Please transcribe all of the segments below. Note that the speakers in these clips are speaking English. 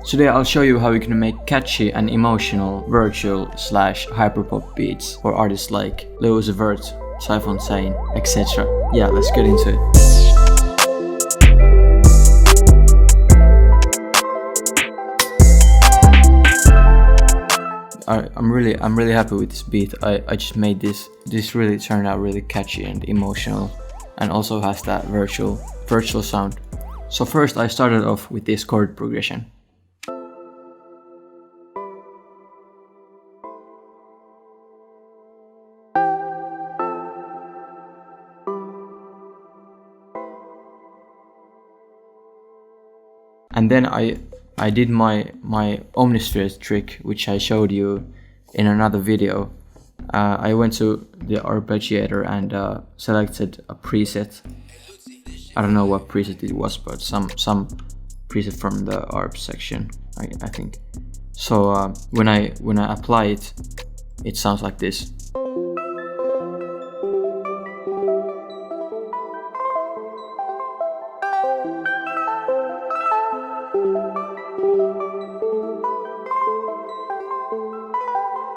Today I'll show you how you can make catchy and emotional virtual / hyperpop beats for artists like Lil Uzi Vert, Typhon Sane, etc. Yeah, let's get into it. I'm really happy with this beat. I just made this. This really turned out really catchy and emotional, and also has that virtual sound. So first I started off with this chord progression. And then I did my OMNISPHERE trick, which I showed you in another video. I went to the arpeggiator and selected a preset. I don't know what preset it was, but some preset from the arp section, I think. So when I apply it, it sounds like this.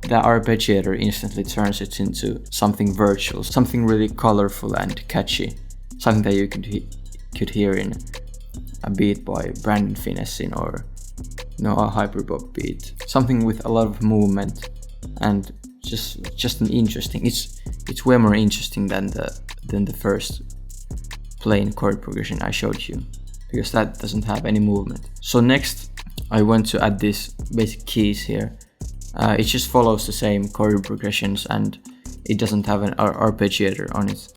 The arpeggiator instantly turns it into something virtual, something really colorful and catchy, something that you could hear in a beat by BRANDON FINESSIN or a hyperpop beat, something with a lot of movement and just an interesting. It's way more interesting than the first plain chord progression I showed you, because that doesn't have any movement. So next I want to add these basic keys here. It just follows the same chord progressions and it doesn't have an arpeggiator on it.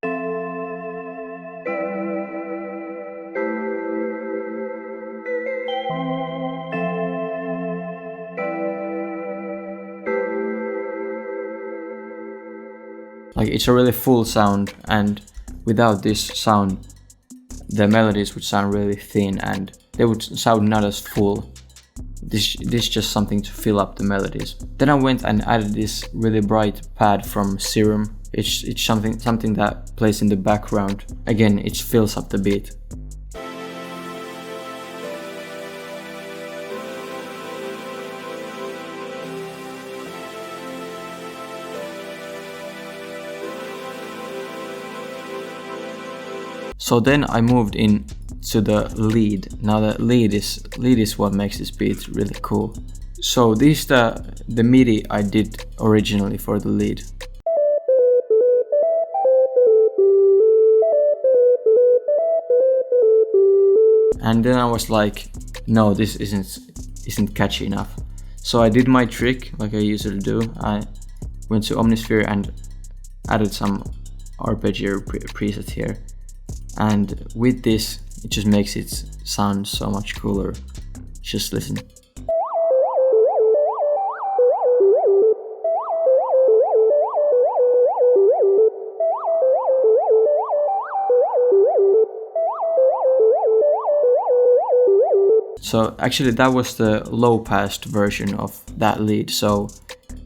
Like, it's a really full sound, and without this sound the melodies would sound really thin and they would sound not as full. This is just something to fill up the melodies. Then I went and added this really bright pad from Serum. It's something that plays in the background. Again, it fills up the beat. So then I moved in to the lead. Now the lead is what makes this beat really cool. So this is the MIDI I did originally for the lead. And then I was like, no, this isn't catchy enough. So I did my trick like I usually do. I went to OMNISPHERE and added some arpeggio preset here. And with this, it just makes it sound so much cooler. Just listen. So actually that was the low passed version of that lead. So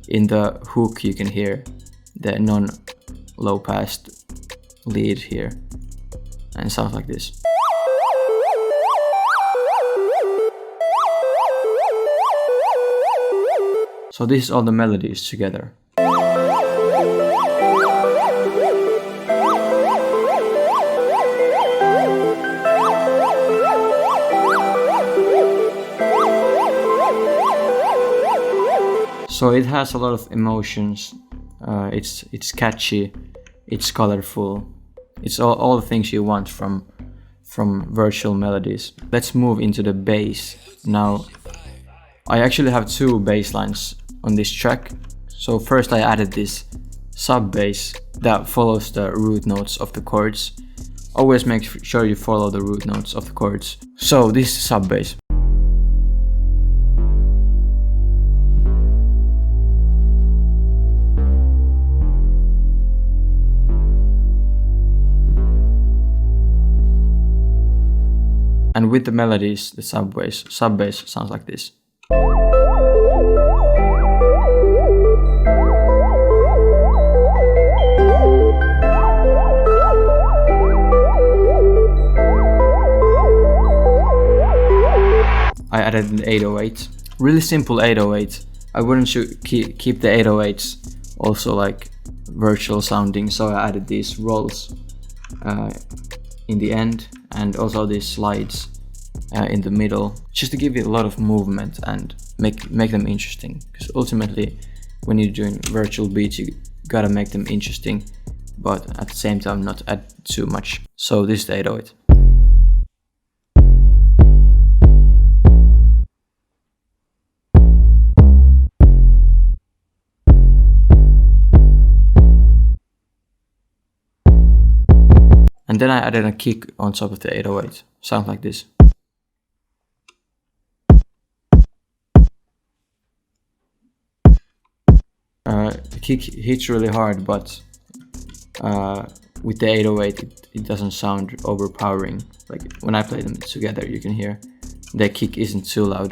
in the hook you can hear the non-low passed lead here. And it sounds like this. So this is all the melodies together. So it has a lot of emotions. It's catchy. It's colorful. It's all the things you want from virtual melodies. Let's move into the bass. Now, I actually have two bass lines on this track. So first I added this sub bass that follows the root notes of the chords. Always make sure you follow the root notes of the chords. So this is sub bass. And with the melodies, the sub bass sounds like this. I added an 808. Really simple 808. I wouldn't keep the 808s also like virtual sounding, so I added these rolls in the end, and also these slides in the middle, just to give it a lot of movement and make them interesting. Because ultimately, when you're doing virtual beats, you gotta make them interesting, but at the same time not add too much. So this is the 808. And then I added a kick on top of the 808. Sounds like this. The kick hits really hard, but with the 808 it doesn't sound overpowering. Like when I play them together, you can hear the kick isn't too loud.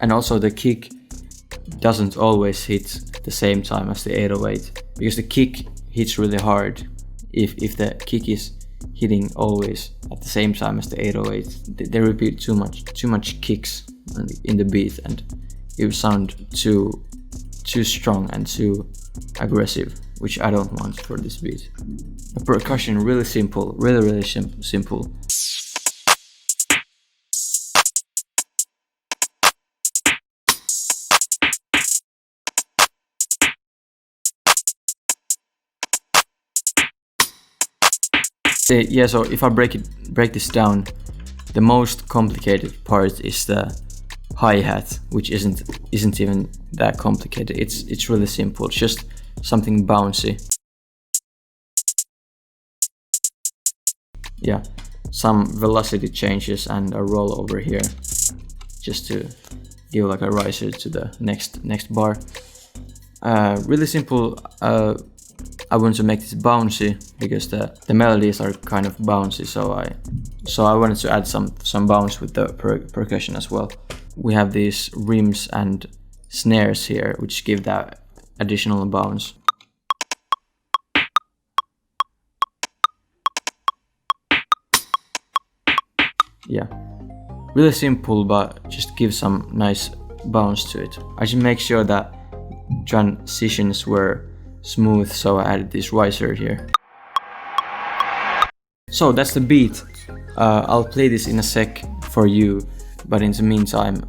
And also the kick doesn't always hit at the same time as the 808, because the kick hits really hard. If the kick is hitting always at the same time as the 808, they repeat too much kicks in the beat, and it will sound too strong and too aggressive, which I don't want for this beat. The percussion really simple, really simple. Yeah, so if I break this down, the most complicated part is the hi-hat, which isn't even that complicated. It's really simple. It's just something bouncy. Yeah, some velocity changes and a roll over here, just to give like a riser to the next bar. Really simple. I want to make this bouncy because the melodies are kind of bouncy, so I wanted to add some bounce with the percussion as well. We have these rims and snares here, which give that additional bounce. Yeah, really simple, but just give some nice bounce to it. I just make sure that transitions were smooth, so I added this riser here. So that's the beat. I'll play this in a sec for you, but in the meantime,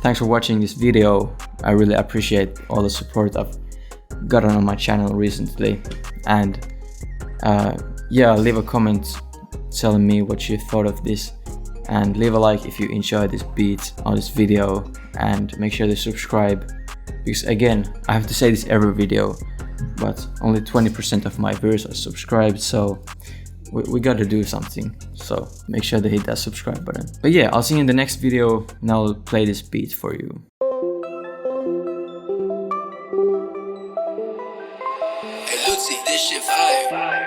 thanks for watching this video. I really appreciate all the support I've gotten on my channel recently, and yeah, leave a comment telling me what you thought of this, and leave a like if you enjoyed this beat on this video, and make sure to subscribe, because again, I have to say this every video, but only 20% of my viewers are subscribed, so we gotta do something. So make sure to hit that subscribe button. But yeah, I'll see you in the next video, and I'll play this beat for you. Hey Luzi, this shit fire.